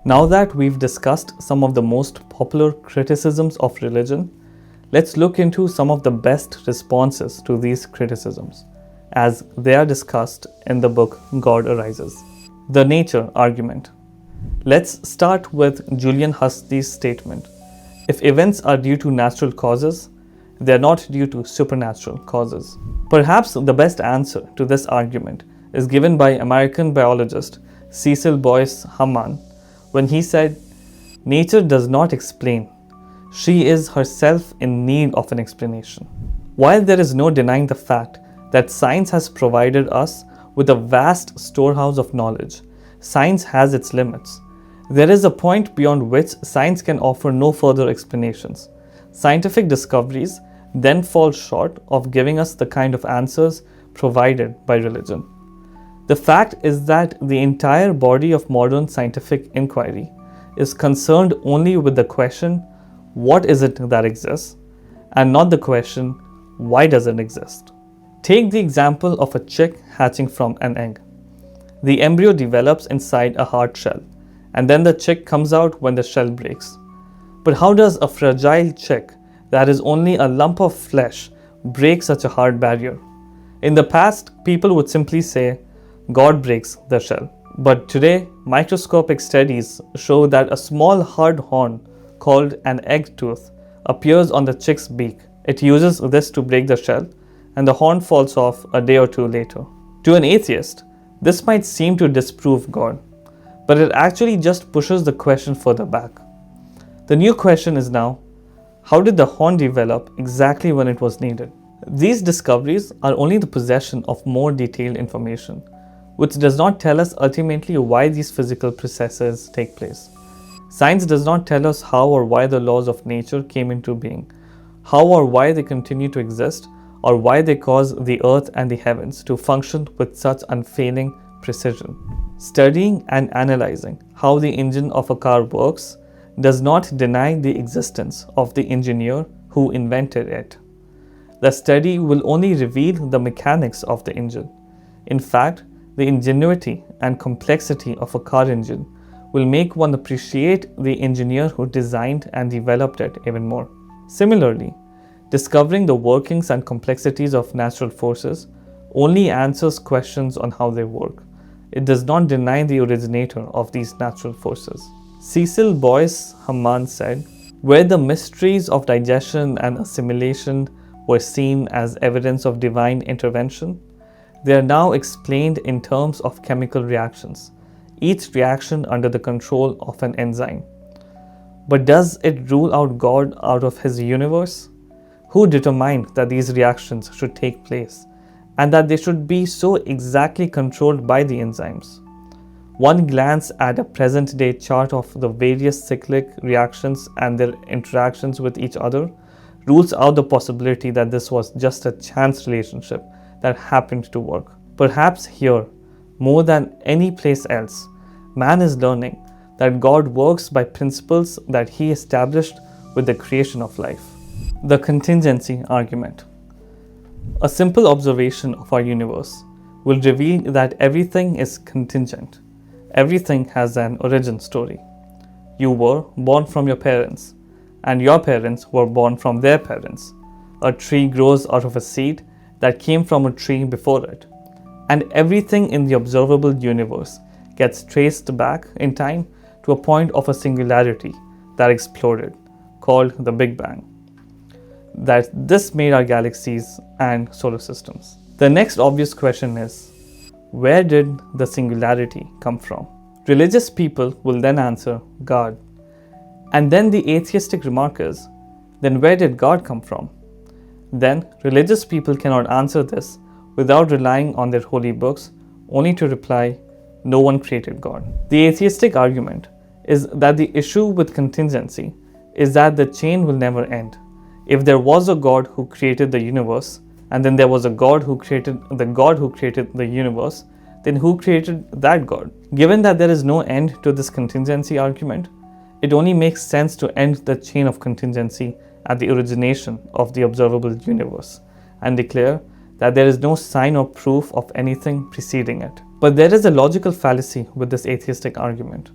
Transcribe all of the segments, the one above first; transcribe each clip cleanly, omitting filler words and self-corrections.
Now that we've discussed some of the most popular criticisms of religion, let's look into some of the best responses to these criticisms, as they are discussed in the book God Arises. The nature argument. Let's start with Julian Huxley's statement. If events are due to natural causes, they are not due to supernatural causes. Perhaps the best answer to this argument is given by American biologist Cecil Boyce Hamman when he said, "Nature does not explain. She is herself in need of an explanation." While there is no denying the fact that science has provided us with a vast storehouse of knowledge, science has its limits. There is a point beyond which science can offer no further explanations. Scientific discoveries then fall short of giving us the kind of answers provided by religion. The fact is that the entire body of modern scientific inquiry is concerned only with the question, what is it that exists, and not the question, why does it exist? Take the example of a chick hatching from an egg. The embryo develops inside a hard shell, and then the chick comes out when the shell breaks. But how does a fragile chick that is only a lump of flesh break such a hard barrier? In the past, people would simply say, God breaks the shell. But today, microscopic studies show that a small hard horn called an egg tooth appears on the chick's beak. It uses this to break the shell, and the horn falls off a day or two later. To an atheist, this might seem to disprove God, but it actually just pushes the question further back. The new question is now, how did the horn develop exactly when it was needed? These discoveries are only the possession of more detailed information, which does not tell us ultimately why these physical processes take place. Science does not tell us how or why the laws of nature came into being, how or why they continue to exist, or why they cause the earth and the heavens to function with such unfailing precision. Studying and analyzing how the engine of a car works does not deny the existence of the engineer who invented it. The study will only reveal the mechanics of the engine. In fact, the ingenuity and complexity of a car engine will make one appreciate the engineer who designed and developed it even more. Similarly, discovering the workings and complexities of natural forces only answers questions on how they work. It does not deny the originator of these natural forces. Cecil Boyce Hamman said, "Where the mysteries of digestion and assimilation were seen as evidence of divine intervention, they are now explained in terms of chemical reactions, each reaction under the control of an enzyme. But does it rule out God out of his universe? Who determined that these reactions should take place, and that they should be so exactly controlled by the enzymes? One glance at a present-day chart of the various cyclic reactions and their interactions with each other rules out the possibility that this was just a chance relationship that happened to work. Perhaps here, more than any place else, man is learning that God works by principles that he established with the creation of life." The contingency argument. A simple observation of our universe will reveal that everything is contingent. Everything has an origin story. You were born from your parents, and your parents were born from their parents. A tree grows out of a seed that came from a tree before it. And everything in the observable universe gets traced back in time to a point of a singularity that exploded, called the Big Bang. That this made our galaxies and solar systems. The next obvious question is, where did the singularity come from? Religious people will then answer, God. And then the atheistic remark is, then where did God come from? Then religious people cannot answer this without relying on their holy books, only to reply, no one created God. The atheistic argument is that the issue with contingency is that the chain will never end. If there was a God who created the universe, and then there was a God who created the universe, then who created that God? Given that there is no end to this contingency argument, it only makes sense to end the chain of contingency at the origination of the observable universe and declare that there is no sign or proof of anything preceding it. But there is a logical fallacy with this atheistic argument.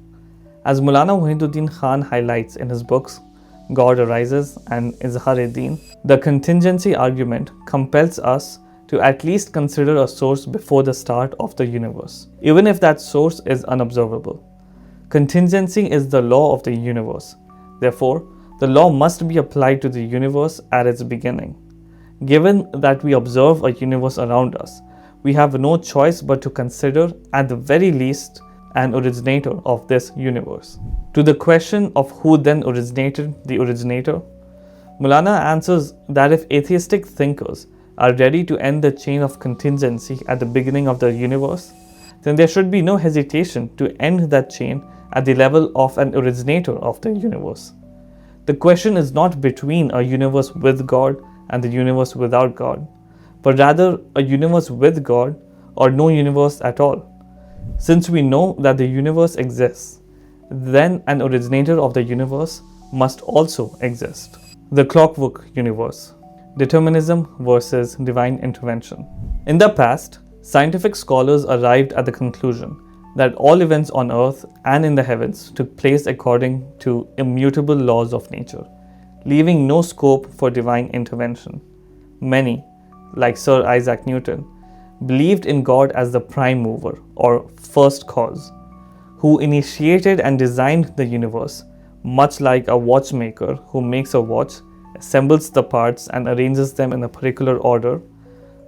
As Maulana Wahiduddin Khan highlights in his books God Arises and Izhar-e-Din, the contingency argument compels us to at least consider a source before the start of the universe, even if that source is unobservable. Contingency is the law of the universe. Therefore, the law must be applied to the universe at its beginning. Given that we observe a universe around us, we have no choice but to consider, at the very least, an originator of this universe. To the question of who then originated the originator, Maulana answers that if atheistic thinkers are ready to end the chain of contingency at the beginning of the universe, then there should be no hesitation to end that chain at the level of an originator of the universe. The question is not between a universe with God and the universe without God, but rather a universe with God or no universe at all. Since we know that the universe exists, then an originator of the universe must also exist. The Clockwork universe. Determinism versus divine intervention. In the past, scientific scholars arrived at the conclusion that all events on earth and in the heavens took place according to immutable laws of nature, leaving no scope for divine intervention. Many, like Sir Isaac Newton, believed in God as the prime mover or first cause, who initiated and designed the universe, much like a watchmaker who makes a watch, assembles the parts and arranges them in a particular order,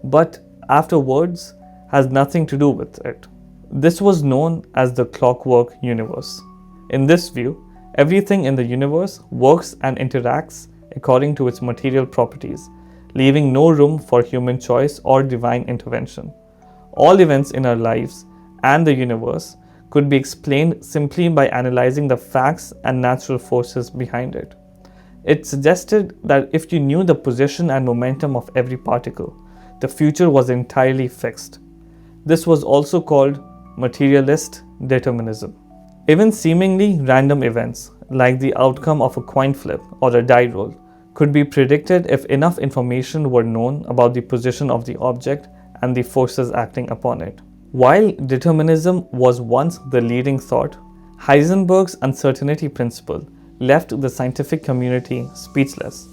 but afterwards has nothing to do with it. This was known as the Clockwork universe. In this view, everything in the universe works and interacts according to its material properties, leaving no room for human choice or divine intervention. All events in our lives and the universe could be explained simply by analyzing the facts and natural forces behind it. It suggested that if you knew the position and momentum of every particle, the future was entirely fixed. This was also called materialist determinism. Even seemingly random events, like the outcome of a coin flip or a die roll, could be predicted if enough information were known about the position of the object and the forces acting upon it. While determinism was once the leading thought, Heisenberg's uncertainty principle left the scientific community speechless.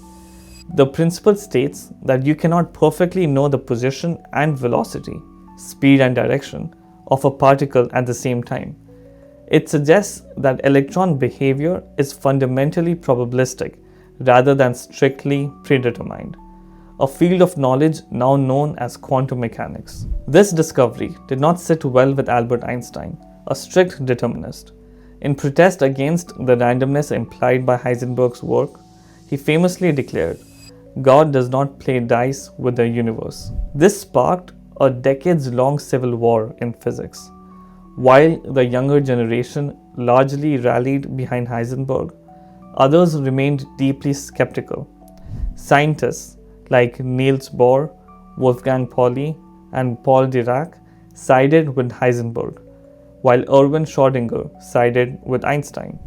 The principle states that you cannot perfectly know the position and velocity, speed and direction of a particle at the same time. It suggests that electron behavior is fundamentally probabilistic rather than strictly predetermined, a field of knowledge now known as quantum mechanics. This discovery did not sit well with Albert Einstein, a strict determinist. In protest against the randomness implied by Heisenberg's work, he famously declared, "God does not play dice with the universe." This sparked a decades-long civil war in physics. While the younger generation largely rallied behind Heisenberg, others remained deeply skeptical. Scientists like Niels Bohr, Wolfgang Pauli, and Paul Dirac sided with Heisenberg, while Erwin Schrödinger sided with Einstein.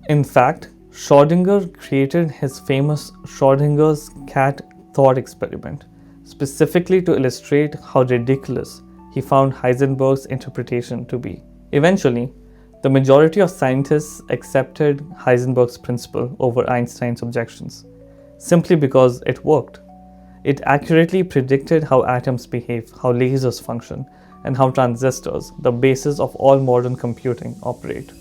In fact, Schrödinger created his famous Schrödinger's cat thought experiment, specifically to illustrate how ridiculous he found Heisenberg's interpretation to be. Eventually, the majority of scientists accepted Heisenberg's principle over Einstein's objections, simply because it worked. It accurately predicted how atoms behave, how lasers function, and how transistors, the basis of all modern computing, operate.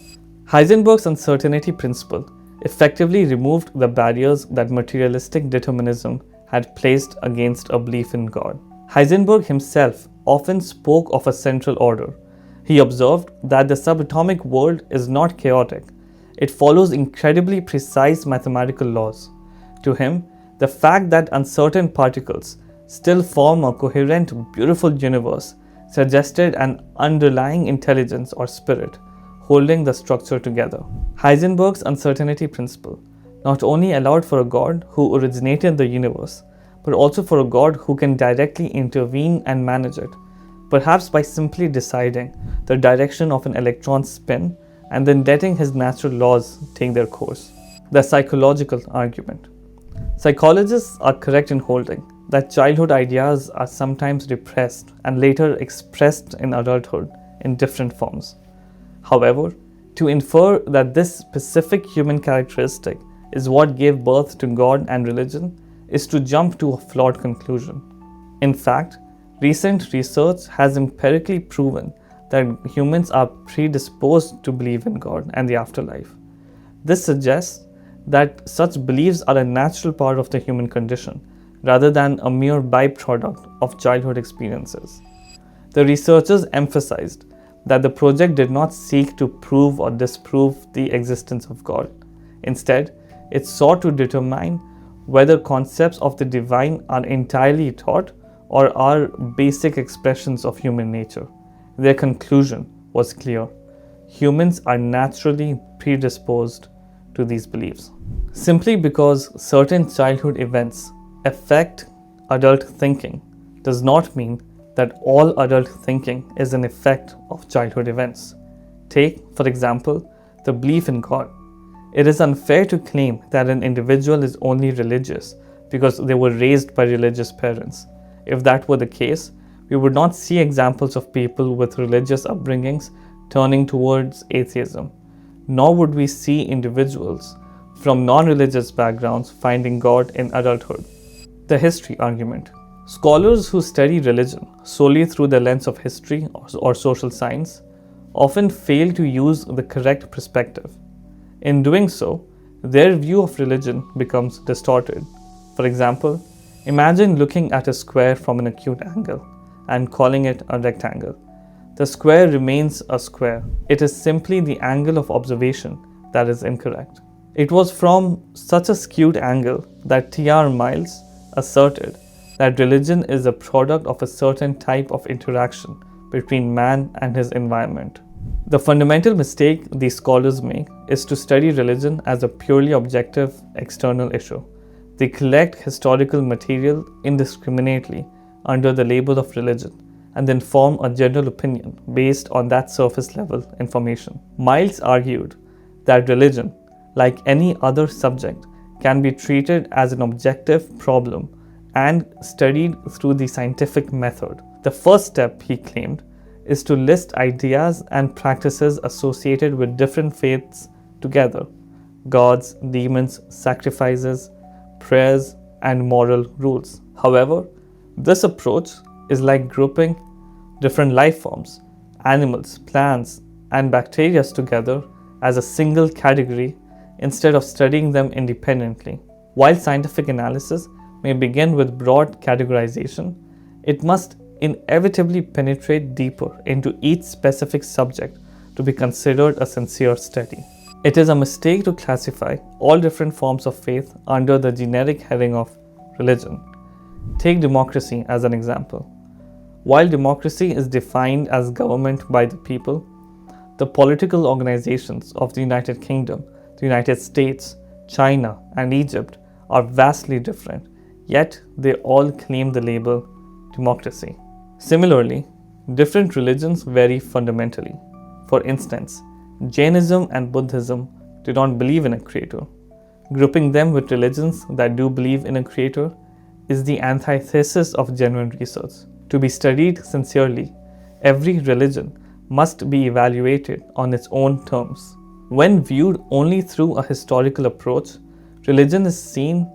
Heisenberg's uncertainty principle effectively removed the barriers that materialistic determinism had placed against a belief in God. Heisenberg himself often spoke of a central order. He observed that the subatomic world is not chaotic. It follows incredibly precise mathematical laws. To him, the fact that uncertain particles still form a coherent, beautiful universe suggested an underlying intelligence or spirit holding the structure together. Heisenberg's uncertainty principle not only allowed for a God who originated the universe, but also for a God who can directly intervene and manage it, perhaps by simply deciding the direction of an electron's spin and then letting his natural laws take their course. The psychological argument. Psychologists are correct in holding that childhood ideas are sometimes repressed and later expressed in adulthood in different forms. However, To infer that this specific human characteristic is what gave birth to God and religion is to jump to a flawed conclusion. In fact, recent research has empirically proven that humans are predisposed to believe in God and the afterlife. This suggests that such beliefs are a natural part of the human condition, rather than a mere byproduct of childhood experiences. The researchers emphasized that the project did not seek to prove or disprove the existence of God. Instead, it sought to determine whether concepts of the divine are entirely taught or are basic expressions of human nature. Their conclusion was clear: humans are naturally predisposed to these beliefs. Simply because certain childhood events affect adult thinking does not mean that all adult thinking is an effect of childhood events. Take, for example, the belief in God. It is unfair to claim that an individual is only religious because they were raised by religious parents. If that were the case, we would not see examples of people with religious upbringings turning towards atheism, nor would we see individuals from non-religious backgrounds finding God in adulthood. The history argument. Scholars who study religion solely through the lens of history or social science often fail to use the correct perspective. In doing so, their view of religion becomes distorted. For example, imagine looking at a square from an acute angle and calling it a rectangle. The square remains a square. It is simply the angle of observation that is incorrect. It was from such a skewed angle that T.R. Miles asserted that religion is a product of a certain type of interaction between man and his environment. The fundamental mistake these scholars make is to study religion as a purely objective external issue. They collect historical material indiscriminately under the label of religion and then form a general opinion based on that surface level information. Miles argued that religion, like any other subject, can be treated as an objective problem and studied through the scientific method. The first step, he claimed, is to list ideas and practices associated with different faiths together: gods, demons, sacrifices, prayers, and moral rules. However, this approach is like grouping different life forms, animals, plants, and bacteria together as a single category instead of studying them independently. While scientific analysis may begin with broad categorization, it must inevitably penetrate deeper into each specific subject to be considered a sincere study. It is a mistake to classify all different forms of faith under the generic heading of religion. Take democracy as an example. While democracy is defined as government by the people, the political organizations of the United Kingdom, the United States, China, and Egypt are vastly different, yet they all claim the label democracy. Similarly, different religions vary fundamentally. For instance, Jainism and Buddhism do not believe in a creator. Grouping them with religions that do believe in a creator is the antithesis of genuine research. To be studied sincerely, every religion must be evaluated on its own terms. When viewed only through a historical approach, religion is seen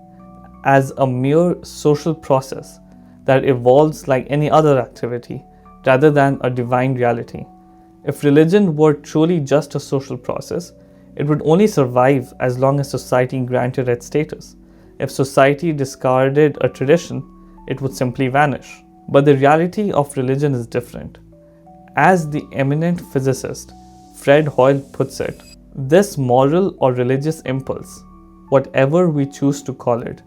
as a mere social process that evolves like any other activity, rather than a divine reality. If religion were truly just a social process, it would only survive as long as society granted it status. If society discarded a tradition, it would simply vanish. But the reality of religion is different. As the eminent physicist Fred Hoyle puts it, this moral or religious impulse, whatever we choose to call it,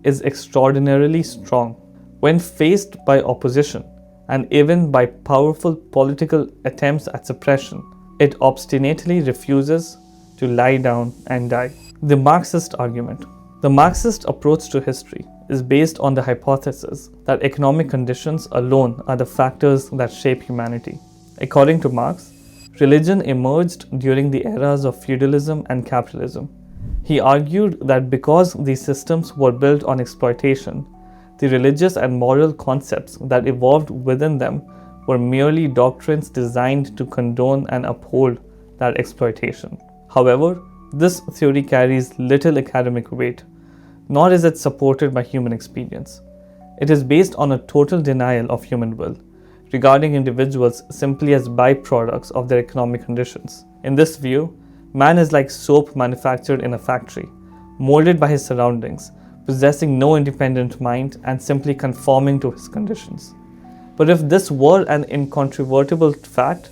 is extraordinarily strong. When faced by opposition and even by powerful political attempts at suppression, it obstinately refuses to lie down and die. The Marxist argument. The Marxist approach to history is based on the hypothesis that economic conditions alone are the factors that shape humanity. According to Marx, religion emerged during the eras of feudalism and capitalism. He argued that because these systems were built on exploitation, the religious and moral concepts that evolved within them were merely doctrines designed to condone and uphold that exploitation. However, this theory carries little academic weight, nor is it supported by human experience. It is based on a total denial of human will, regarding individuals simply as byproducts of their economic conditions. In this view, man is like soap manufactured in a factory, molded by his surroundings, possessing no independent mind and simply conforming to his conditions. But if this were an incontrovertible fact,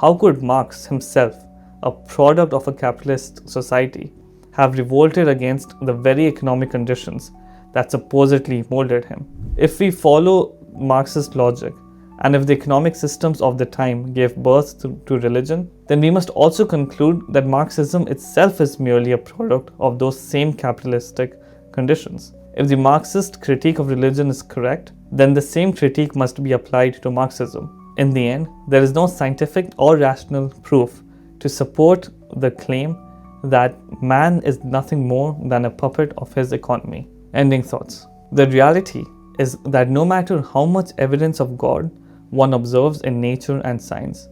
how could Marx himself, a product of a capitalist society, have revolted against the very economic conditions that supposedly molded him? If we follow Marxist logic, and if the economic systems of the time gave birth to religion, then we must also conclude that Marxism itself is merely a product of those same capitalistic conditions. If the Marxist critique of religion is correct, then the same critique must be applied to Marxism. In the end, there is no scientific or rational proof to support the claim that man is nothing more than a puppet of his economy. Ending thoughts. The reality is that no matter how much evidence of God one observes in nature and science,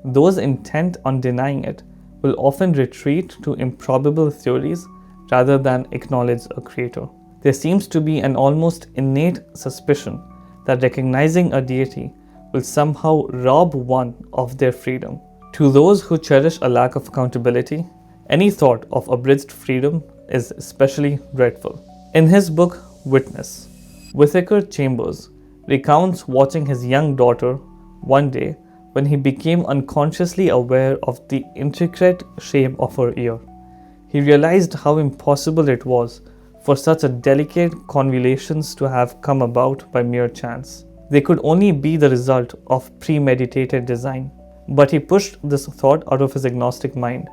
those intent on denying it will often retreat to improbable theories rather than acknowledge a creator. There seems to be an almost innate suspicion that recognizing a deity will somehow rob one of their freedom. To those who cherish a lack of accountability, any thought of abridged freedom is especially dreadful. In his book Witness, Whittaker Chambers recounts watching his young daughter one day when he became unconsciously aware of the intricate shape of her ear. He realized how impossible it was for such a delicate convolutions to have come about by mere chance. They could only be the result of premeditated design. But he pushed this thought out of his agnostic mind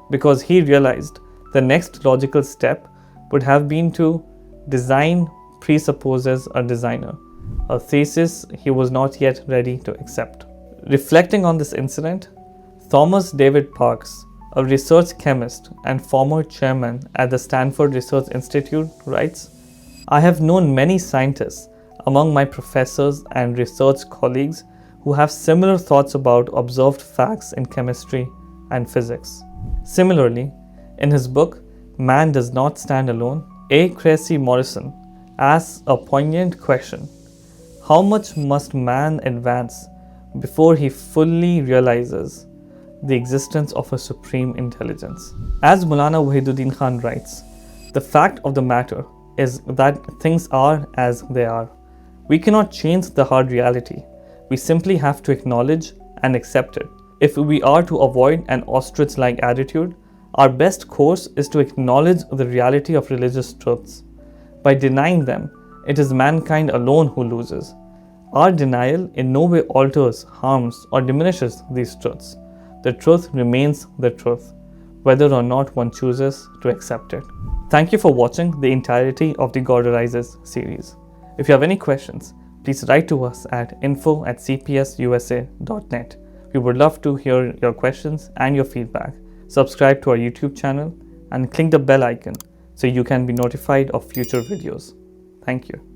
because he realized the next logical step would have been to design presupposes a designer, a thesis he was not yet ready to accept. Reflecting on this incident, Thomas David Parkes, a research chemist and former chairman at the Stanford Research Institute, writes, "I have known many scientists among my professors and research colleagues who have similar thoughts about observed facts in chemistry and physics." Similarly, in his book, Man Does Not Stand Alone, A. Cressy Morrison asks a poignant question: how much must man advance before he fully realizes the existence of a supreme intelligence? As Maulana Wahiduddin Khan writes, the fact of the matter is that things are as they are. We cannot change the hard reality. We simply have to acknowledge and accept it. If we are to avoid an ostrich-like attitude, our best course is to acknowledge the reality of religious truths. By denying them, it is mankind alone who loses. Our denial in no way alters, harms, or diminishes these truths. The truth remains the truth, whether or not one chooses to accept it. Thank you for watching the entirety of the God Arises series. If you have any questions, please write to us at info@cpsusa.net. We would love to hear your questions and your feedback. Subscribe to our YouTube channel and click the bell icon so you can be notified of future videos. Thank you.